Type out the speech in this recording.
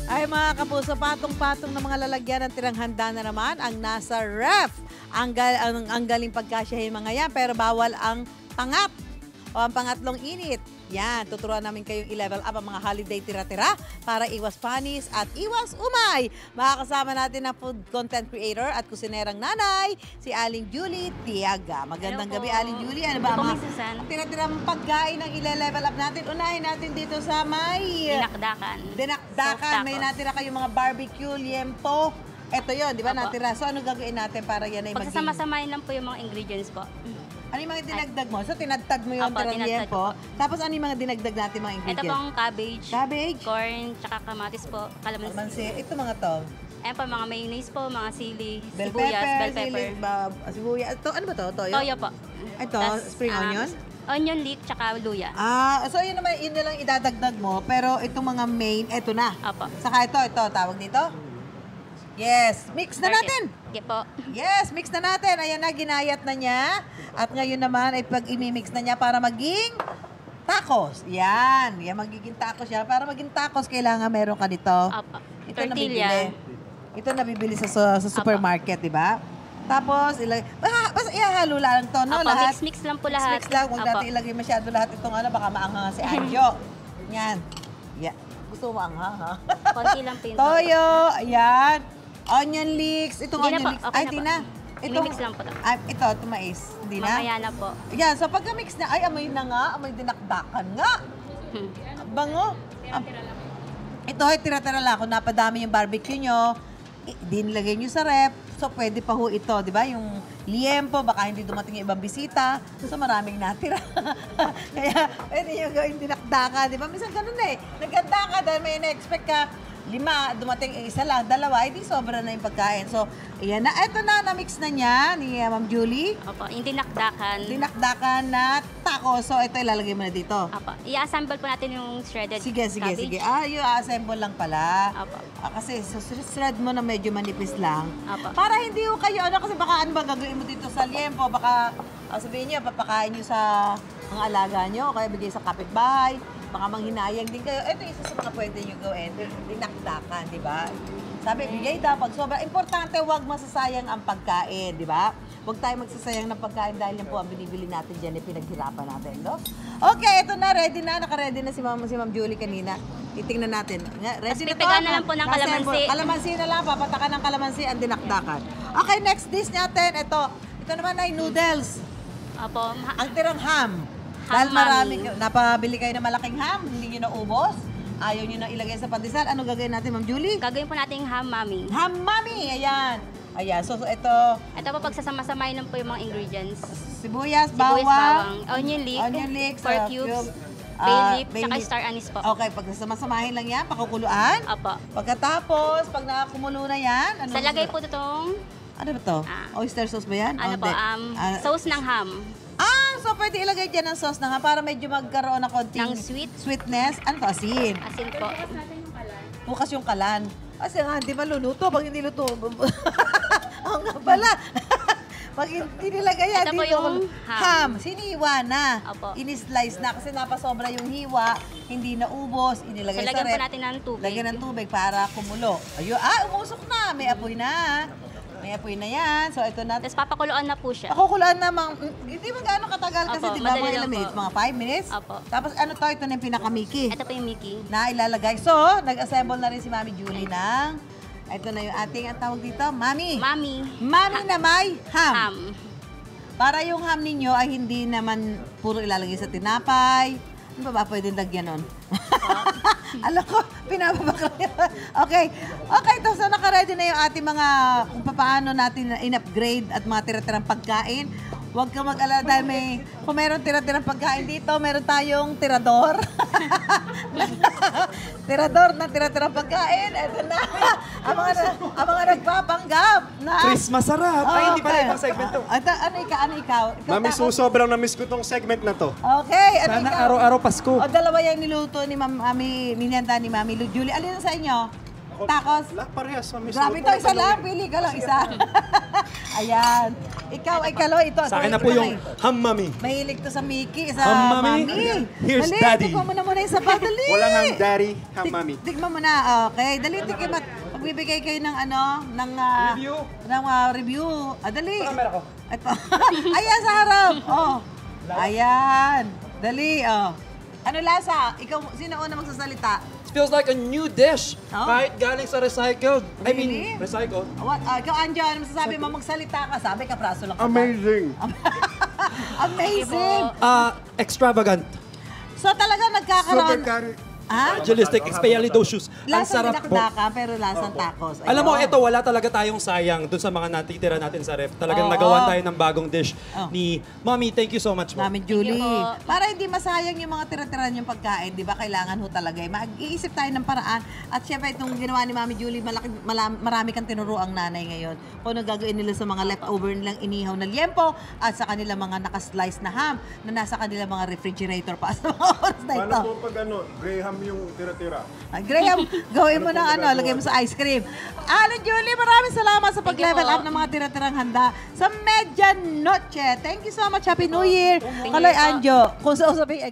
Ay mga kapuso, patong-patong na mga lalagyan ng tirang handa na naman ang nasa ref. Ang galing pagkasyahin mga yan, pero bawal ang pangat o ang pangatlong init. Yan, tuturuan namin kayong i-level up ang mga holiday tira-tira para iwas panis at iwas umay. Makakasama natin ang food content creator at kusinerang nanay, si Aling Julie Tiaga. Magandang gabi, Aling Julie. Ano ba ang mga tira-tirang pagkain ang i-level up natin? Unahin natin dito sa may... Dinakdakan. Dinakdakan. May natira kayong mga barbecue, liempo. Ito yon, di ba, natira? So, ano gagawin natin para yan ay maging... Pagsasama-samahin lang po yung mga ingredients po. Ano yung mga dinagdag mo? So, tinadtad mo yung liempo. Tapos, ano yung mga dinagdag natin mga ingredients? Ito pong cabbage, corn, tsaka kamatis po, kalamansi. Ito mga to. Ayan po, mga mayonnaise po, mga sili, Bell sibuyas, pepper, bell pepper. Sibuyas. Ito, ano ba to? Toyo? Toyo po. Ito, Tas, spring onion? Onion leek, tsaka luya. So yun naman, yun na lang idadagdag mo. Pero itong mga main, ito na. Opo. Saka ito, tawag dito? Yes, mix na natin. Okay po. Yes, mix na natin. Ayan na, ginayat na niya. At ngayon naman, ay pag imimix na niya para maging tacos. Yan, magiging tacos yan. Para maging tacos, kailangan meron ka nito. Opo. Ito Tortilla. nabibili. Ito nabibili sa supermarket, di ba? Tapos, basta ihahalo lang to, no? Opo, Lahat. mix lang po lahat. Mix lang. Huwag Opo. natin ilagay masyado lahat itong baka maanghang si Anjo. Yan. Yeah. Gusto mo maanghang, ha? Konti lang po yung Toyo. Ayan. Onion leeks. Itong Hindi na onion po. leeks. Okay Ay, na di po. na. Imimix lang po. Ito, mais. Hindi na. Mamaya na po. Yan. So, pagka-mix na, ay, amoy na nga. Amoy dinakdakan nga. Bango. Ito ay tira-tira lang. Kung napadami yung barbecue nyo, dinilagay nyo sa rep. So, pwede pa ho ito, di ba? Yung liempo, baka hindi dumating yung ibang bisita. So, maraming natira. Kaya, pwede nyo gawin dinakdakan, di ba? Minsan ganun eh. Nagkanda ka dahil may na-expect ka 5, dumating isa lang, 2, hindi sobra na yung pagkain. So, ayan na. Ito na, na-mix na niya ni Ma'am Julie. Opo, yung dinakdakan. Dinakdakan na taco. So, ito ilalagay mo na dito. Opo, i-assemble po natin yung shredded Sige. cabbage. Yung assemble lang pala. Opo. Kasi shred mo na medyo manipis lang. Opo. Para hindi yung kayo, kasi baka ano ba gagawin mo dito sa liempo? Baka sabihin niyo, papakain niyo sa mga alaga niyo, o kaya bigay sa kapitbahay. Baka manghinayang din kayo. Ito isa sa mga pwede niyo gawin. Dinakdakan, di ba? Sabi, bigay daw pag sobra. Importante, huwag masasayang ang pagkain, di ba? Huwag tayo magsasayang ng pagkain dahil yan po ang binibili natin dyan, pinaghirapan natin, no? Okay, ito na, ready na. Naka-ready na si Ma'am Julie kanina. Titingnan natin. Ready na to. pipigan na lang po ng kalamansi. Kalamansi na lang, papatakan ng kalamansi ang dinakdakan. Okay, next dish natin, ito naman ay noodles. Opo, Ang tirang ham. Ham Dahil marami, mami. napabili kayo ng malaking ham, hindi nyo naubos. Ayaw nyo na ilagay sa pandesal. Ano gagawin natin, Ma'am Julie? gagawin po natin ham mami. Ham mami! Ayan. Ayan. So ito, Ito po, pagsasama-samahin lang po yung mga ingredients. sibuyas, Sibuyas, bawang, onion leek, pork pork cubes, bay leaf, tsaka star anise po. Okay, pagkasama-samahin lang yan, pakukuluan. Opo. Pagkatapos, pag nakakumulo na yan, ano? Sa lagay po itong, Ano ba to? Oyster sauce ba yan? ano O, po, hindi? sauce ng ham. So pwede ilagay dyan ng sauce na nga para medyo magkaroon ng konting Ng sweetness. Ano to? Asin. Asin po. Bukas yung kalan. Kasi nga, hindi maluluto. Pag hindi luto. Oo nga pala. Pag hindi nilagay yan, Ito po dito, yung ham. Siniwa na. Opo. Ini-slice na. Kasi napasobra yung hiwa. Hindi naubos. Inilagay So, sa lagyan po rep. natin ng tubig. Lagyan ng tubig para kumulo. Ayun. Umusok na. May apoy na. May apoy na yan. So, ito na. Tapos papakuluan na po siya. Pakukulaan namang, hindi ba gaano katagal kasi, Opo, di ba? madali Mga lang ilang po. minutes? Mga 5 minutes? Opo. Tapos ano to? Ito na yung pinaka-Mickey Ito po yung Mickey. na ilalagay. So, nag-assemble na rin si Mami Julie ng, ito na yung ating, ang tawag dito, Mami. Mami. Mami na may ham. Ham. Para yung ham ninyo ay hindi naman puro ilalagay sa tinapay. Ano ba pwede lagyan nun? Alam ko, pinapabakla yun. Okay. Okay, so naka-ready na yung ating mga, kung paano natin in-upgrade at mga tira-tirang pagkain. Huwag ka mag-alala dahil kung meron tira-tirang pagkain dito, meron tayong tirador. Tirador na tira-tirang pagkain. Ito na. Ang mga nagpapanggap na. Chris, masarap. Ay, hindi pala ibang segment to. Ano ikaw? Mami, sobrang na-miss ko tong segment na to. Okay. Ano Sana ikaw? araw-araw Pasko. O, dalawa yung niluto ni Mami, ninihanda ni Mami Julie. Alin na sa inyo? Tacos? Parehas, mami. Grabe ito, isa lang. Pili ka lang, isa. Ayan. Ikaw, ay kalo, ito. Sa akin na po yung ham, mami. Mahilig to sa Mickey, sa Ham, mami. Mami. Here's Dali, daddy. tikman mo na muna yung sapat. Dali. Walang ham, daddy, ham, mami. Tikman mo na. Okay. Dali, tikman mo. Magbibigay kayo ng ano, ng Review. Ng review. Dali. Camera ko. Ito. Ayan sa harap. Oh. Ayan. Dali, oh. Ano lasa? Ikaw, sino una magsasalita? It feels like a new dish. Oh. Kahit galing sa recycled. I Really? mean, recycled. What? Ikaw, Anjo, ano masasabi mo? Magsalita ka. Sabi ka, praso lang ka. Amazing. Amazing. Extravagant. So talaga nagkakaroon. Ah? Realistic, especially those shoes. Ang Lasang sarap po. dinakdakan, pero lasang tacos. Alam mo, Ayun. ito, wala talaga tayong sayang dun sa mga natitira natin sa ref. Talagang Oo. nagawan tayo ng bagong dish Oh. ni Mommy. Thank you so much, Mom. Namin, Julie. Thank you po. Para hindi masayang yung mga tira-tira yung pagkain, di ba? Kailangan ho talaga. Mag-iisip tayo ng paraan. At syempre, itong ginawa ni Mami Julie, marami kang tinuro ang nanay ngayon. Kung ano gagawin nila sa mga leftover nilang inihaw na liempo at sa kanila mga nakaslice na ham na nasa kanila mga refrigerator pa sa mga oras na ito. Paano po pag Graham yung tira-tira? Graham, gawin mo ng lagay mo sa ice cream. Julie, maraming salamat sa pag-level up ng mga tira-tirang handa sa Medianoche. Thank you so much. Happy New Year. Kaloy Anjo, kung sa usaping